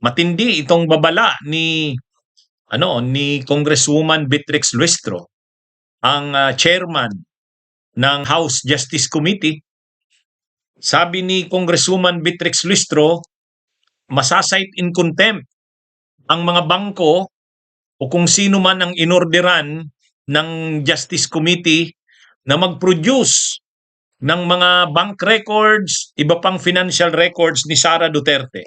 Matindi itong babala ni Congresswoman Beatrix Luistro, ang chairman ng House Justice Committee. Sabi ni Congresswoman Beatrix Luistro, masasight in contempt ang mga bangko o kung sino man ang inorderan ng Justice Committee na mag-produce ng mga bank records, iba pang financial records ni Sara Duterte.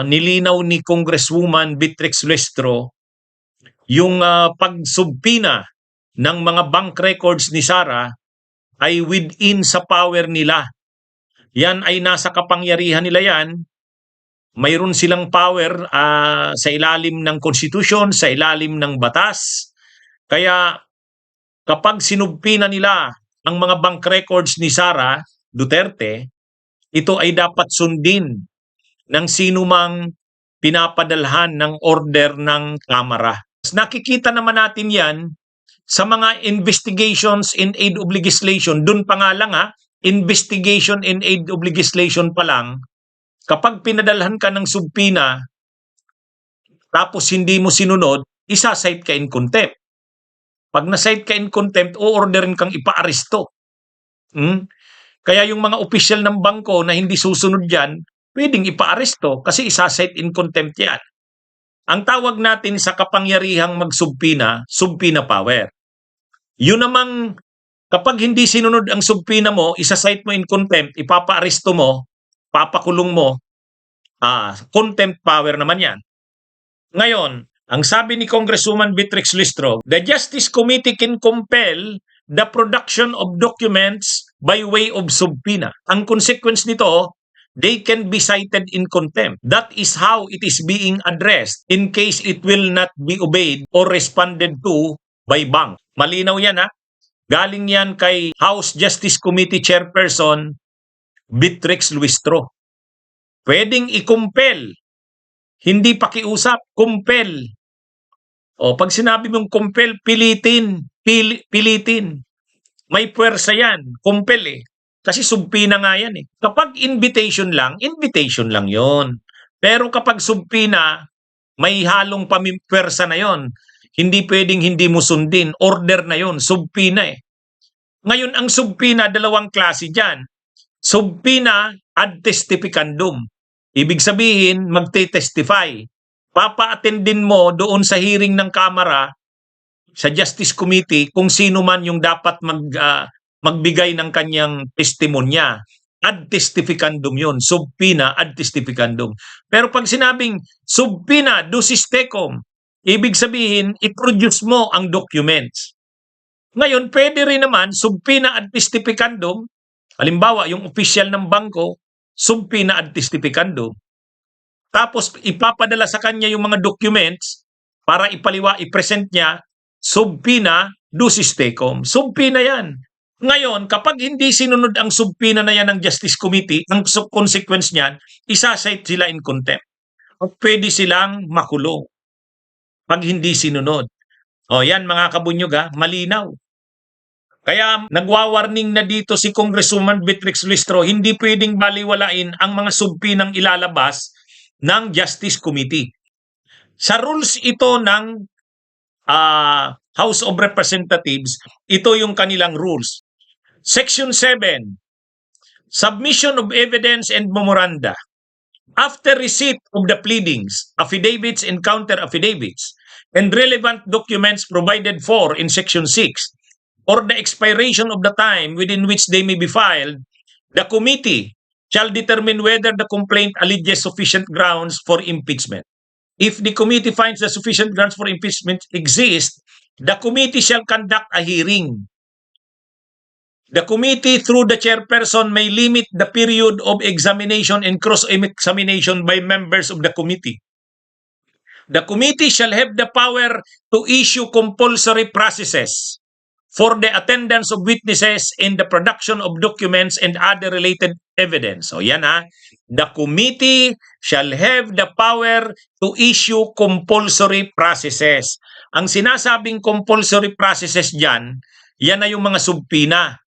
Nilinaw ni Congresswoman Beatrix Luistro yung pagsubpina ng mga bank records ni Sara ay within sa power nila. Yan ay nasa kapangyarihan nila yan. Mayroon silang power sa ilalim ng konstitusyon, sa ilalim ng batas. Kaya kapag sinubpina nila ang mga bank records ni Sara Duterte, ito ay dapat sundin ng sino mang pinapadalhan ng order ng Kamara. Nakikita naman natin yan sa mga investigations in aid of legislation. Doon pa nga lang investigation in aid of legislation pa lang, kapag pinadalhan ka ng subpina tapos hindi mo sinunod, isa-cite ka in contempt. Pag na-cite ka in contempt, o-orderin kang ipa-aresto. Kaya yung mga opisyal ng bangko na hindi susunod dyan, pwedeng ipa-aresto kasi isa-cite in contempt yan. Ang tawag natin sa kapangyarihang magsubpina, subpina power. Yun namang kapag hindi sinunod ang subpina mo, isa-cite mo in contempt, ipapa-aresto mo, papakulong mo, contempt power naman yan. Ngayon, ang sabi ni Congresswoman Beatrix Luistro, the Justice Committee can compel the production of documents by way of subpoena. Ang consequence nito, they can be cited in contempt. That is how it is being addressed in case it will not be obeyed or responded to by bank. Malinaw yan Galing yan kay House Justice Committee Chairperson Beatrix Luistro. Pwedeng i-compel, hindi pakiusap, compel. Pag sinabi mong compel, pilitin. May puwersa yan, compel Kasi subpina nga yan Kapag invitation lang yon. Pero kapag subpina, may halong pamipwersa na yon. Hindi pwedeng hindi mo sundin. Order na yon, subpina Ngayon, ang subpina, dalawang klase dyan. Subpina ad testificandum. Ibig sabihin, magte-testify. Papa-attendin mo doon sa hearing ng Kamara, sa Justice Committee, kung sino man yung dapat magbigay ng kanyang testimonya. Ad testificandum yun. Subpina ad testificandum. Pero pag sinabing subpina ducis tecum, ibig sabihin, i-produce mo ang documents. Ngayon, pwede rin naman, subpina ad testificandum, halimbawa, yung official ng bangko, subpina ad testificandum. Tapos, ipapadala sa kanya yung mga documents para i-present niya, subpina ducis tecum. Subpina yan. Ngayon, kapag hindi sinunod ang subpina na yan ng Justice Committee, ang consequence niyan, isa-cite sila in contempt. Pwede silang makulong pag hindi sinunod. Yan mga kabunyog malinaw. Kaya nagwa-warning na dito si Congresswoman Beatrix Luistro, hindi pwedeng baliwalain ang mga subpinang ilalabas ng Justice Committee. Sa rules ito ng House of Representatives, ito yung kanilang rules. Section 7, Submission of Evidence and Memoranda. After receipt of the pleadings, affidavits and counter-affidavits, and relevant documents provided for in Section 6, or the expiration of the time within which they may be filed, the committee shall determine whether the complaint alleges sufficient grounds for impeachment. If the committee finds that sufficient grounds for impeachment exist, the committee shall conduct a hearing. The committee, through the chairperson, may limit the period of examination and cross-examination by members of the committee. The committee shall have the power to issue compulsory processes for the attendance of witnesses and the production of documents and other related evidence. So yan The committee shall have the power to issue compulsory processes. Ang sinasabing compulsory processes dyan, yan na yung mga subpina.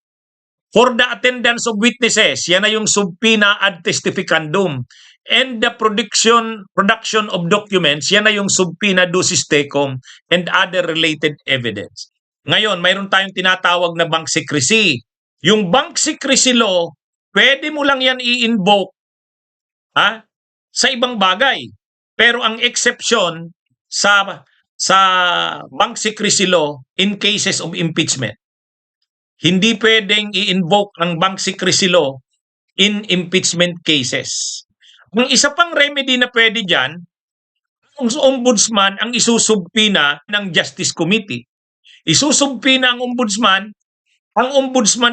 For the attendance of witnesses, yan na yung subpina ad testificandum. and the production of documents, yan na yung subpoena ducis tecum and other related evidence. Ngayon, mayroon tayong tinatawag na bank secrecy. Yung bank secrecy law, pwede mo lang yan i-invoke sa ibang bagay. Pero ang exception sa bank secrecy law in cases of impeachment. Hindi pwedeng i-invoke ang bank secrecy law in impeachment cases. Ang isa pang remedy na pwede dyan, ang ombudsman ang isusubpina ng Justice Committee. Isusubpina ang ombudsman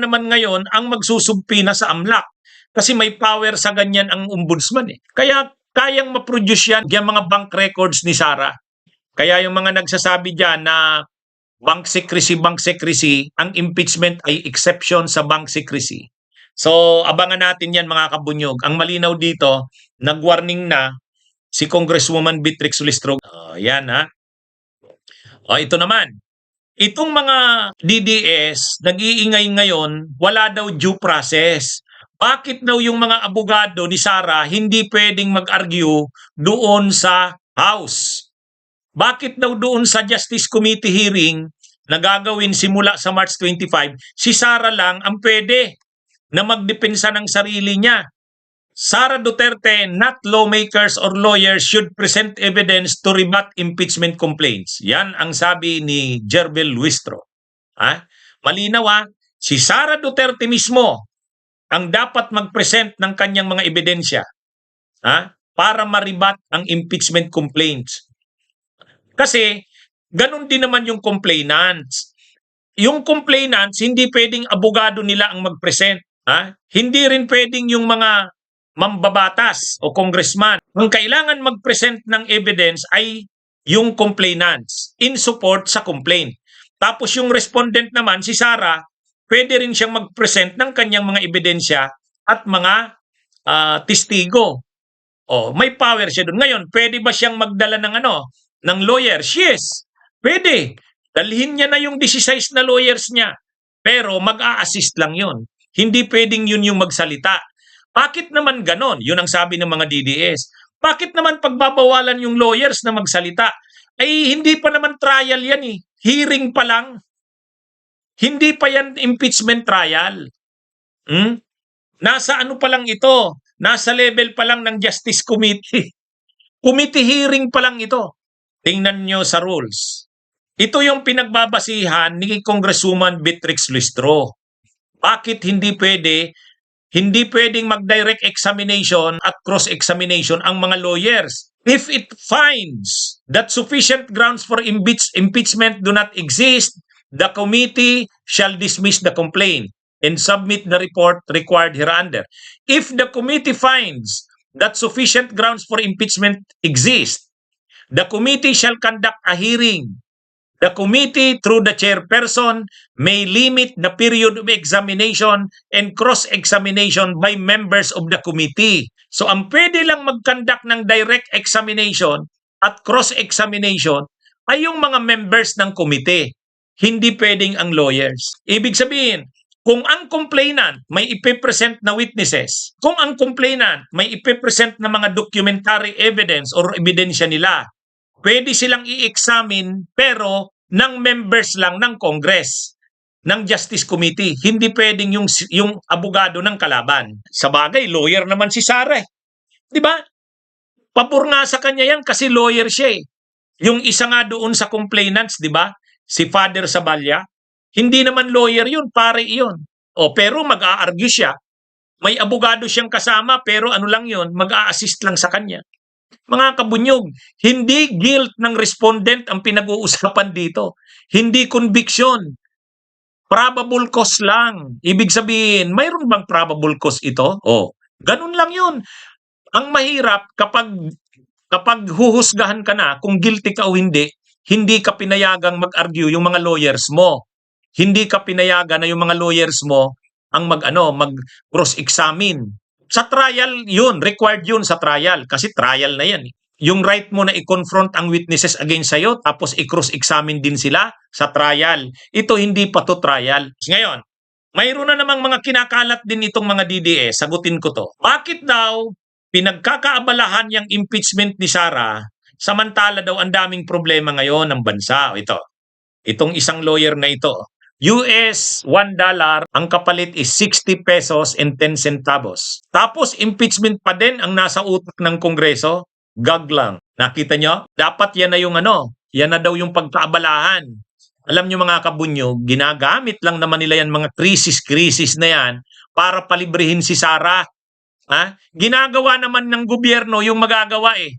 naman ngayon ang magsusubpina sa AMLAC. Kasi may power sa ganyan ang ombudsman eh. Kaya kayang ma-produce yan, yung mga bank records ni Sara. Kaya yung mga nagsasabi dyan na bank secrecy, ang impeachment ay exception sa bank secrecy. So, abangan natin yan mga kabunyog. Ang malinaw dito, nag-warning na si Congresswoman Beatrix Listro. Yan ha. Ito naman. Itong mga DDS, nag-iingay ngayon, wala daw due process. Bakit daw yung mga abogado ni Sara hindi pwedeng mag-argue doon sa House? Bakit daw doon sa Justice Committee hearing na gagawin simula sa March 25, si Sara lang ang pwede na magdepensa ng sarili niya? Sara Duterte, not lawmakers or lawyers, should present evidence to rebut impeachment complaints. Yan ang sabi ni Jerbel Luistro. Malinaw si Sara Duterte mismo ang dapat mag-present ng kanyang mga ebidensya para maribat ang impeachment complaints. Kasi ganun din naman yung complainants. Yung complainants, hindi pwedeng abogado nila ang mag-present. Hindi rin pwedeng yung mga mambabatas o congressman. Ang kailangan mag-present ng evidence ay yung complainants in support sa complaint. Tapos yung respondent naman, si Sara, pwede rin siyang mag-present ng kanyang mga ebidensya at mga testigo. May power siya doon. Ngayon, pwede ba siyang magdala ng lawyers? Yes, pwede. Dalhin niya na yung 16 na lawyers niya. Pero mag-a-assist lang yun. Hindi pwedeng yun yung magsalita. Bakit naman ganon? Yun ang sabi ng mga DDS. Bakit naman pagbabawalan yung lawyers na magsalita? Ay hindi pa naman trial yan eh. Hearing pa lang. Hindi pa yan impeachment trial. Nasa pa lang ito? Nasa level pa lang ng Justice Committee. Committee hearing pa lang ito. Tingnan nyo sa rules. Ito yung pinagbabasihan ni Congresswoman Beatrix Listro. Bakit hindi pwedeng mag-direct examination at cross-examination ang mga lawyers? If it finds that sufficient grounds for impeachment do not exist, the committee shall dismiss the complaint and submit the report required hereunder. If the committee finds that sufficient grounds for impeachment exist, the committee shall conduct a hearing. The committee, through the chairperson, may limit the period of examination and cross-examination by members of the committee. So, ang pwede lang mag-conduct ng direct examination at cross-examination ay yung mga members ng committee. Hindi pwedeng ang lawyers. Ibig sabihin, kung ang complainant may ipipresent na witnesses, kung ang complainant may ipipresent na mga documentary evidence or ebidensya nila, pwede silang i-examine pero ng members lang ng Congress, ng Justice Committee. Hindi pwedeng yung abogado ng kalaban. Sa bagay, lawyer naman si Sara eh. Di ba? Pabor nga sa kanya yan kasi lawyer siya eh. Yung isa nga doon sa complainants, di ba? Si Father Saballa, hindi naman lawyer yun, pare yun. Pero mag-a-argue siya. May abogado siyang kasama pero lang yun, mag-a-assist lang sa kanya. Mga kabunyog, hindi guilt ng respondent ang pinag-uusapan dito. Hindi conviction. Probable cause lang. Ibig sabihin, mayroon bang probable cause ito? Ganun lang yun. Ang mahirap kapag huhusgahan ka na kung guilty ka o hindi ka pinayagang mag-argue yung mga lawyers mo. Hindi ka pinayagan na yung mga lawyers mo ang mag-cross-examine. Sa trial yun, required yun sa trial kasi trial na yan. Yung right mo na i-confront ang witnesses against sa'yo tapos i-cross-examine din sila sa trial. Ito hindi pa to trial. Ngayon, mayroon na namang mga kinakalat din itong mga DDS. Sagutin ko to. Bakit daw pinagkakaabalahan yung impeachment ni Sara, samantala daw ang daming problema ngayon ng bansa. Itong isang lawyer na ito, US $1, ang kapalit is 60 pesos and 10 centavos. Tapos impeachment pa din ang nasa utak ng Kongreso. Gag lang. Nakita nyo? Dapat yan na yung yan na daw yung pagkaabalahan. Alam nyo mga kabunyo, ginagamit lang naman nila yan mga krisis na yan para palibrihin si Sara. Ginagawa naman ng gobyerno yung magagawa eh.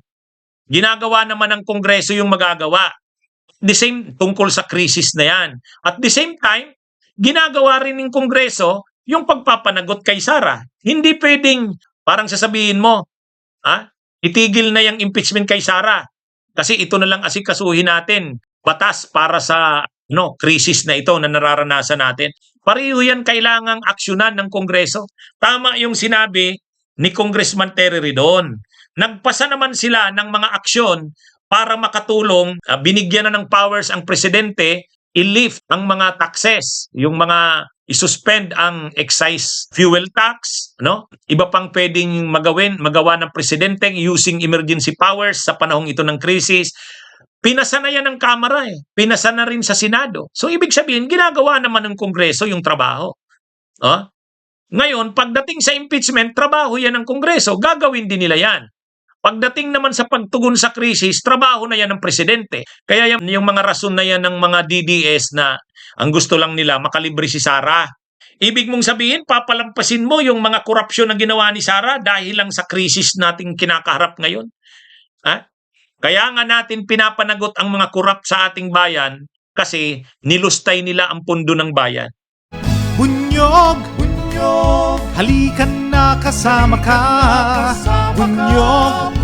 Ginagawa naman ng Kongreso yung magagawa. The same tungkol sa krisis na yan. At the same time, ginagawa rin ng Kongreso yung pagpapanagot kay Sara. Hindi pwedeng parang sasabihin mo, itigil na yung impeachment kay Sara. Kasi ito na lang asikasuhin natin. Batas para sa krisis na ito na nararanasan natin. Pareho yan kailangang aksyonan ng Kongreso. Tama yung sinabi ni Congressman Terry Ridon. Nagpasa naman sila ng mga aksyon para makatulong, binigyan na ng powers ang presidente, i-lift ang mga taxes, yung mga isuspend ang excise fuel tax, Iba pang pwedeng magawa ng presidente using emergency powers sa panahong ito ng krisis. Pinasa na yan ng Kamara Pinasa na rin sa Senado. So ibig sabihin, ginagawa naman ng Kongreso yung trabaho. Ngayon, pagdating sa impeachment, trabaho yan ng Kongreso. Gagawin din nila yan. Pagdating naman sa pagtugon sa krisis, trabaho na yan ng presidente. Kaya yung mga rason na yan ng mga DDS na ang gusto lang nila, makalibre si Sara. Ibig mong sabihin, papalampasin mo yung mga korupsyon na ginawa ni Sara dahil lang sa krisis nating kinakaharap ngayon. Kaya nga natin pinapanagot ang mga korap sa ating bayan kasi nilustay nila ang pundo ng bayan. Bunyog, halikan na kasama ka. Bunyog,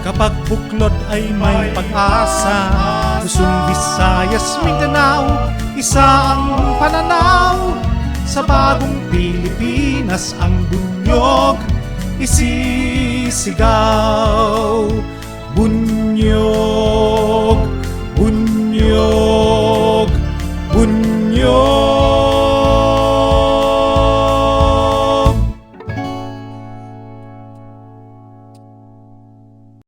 kapag buklod ay may pag-asa. Luzon, Visayas, Mindanao, isa ang pananaw. Sa bagong Pilipinas ang bunyog isisigaw. Bunyog.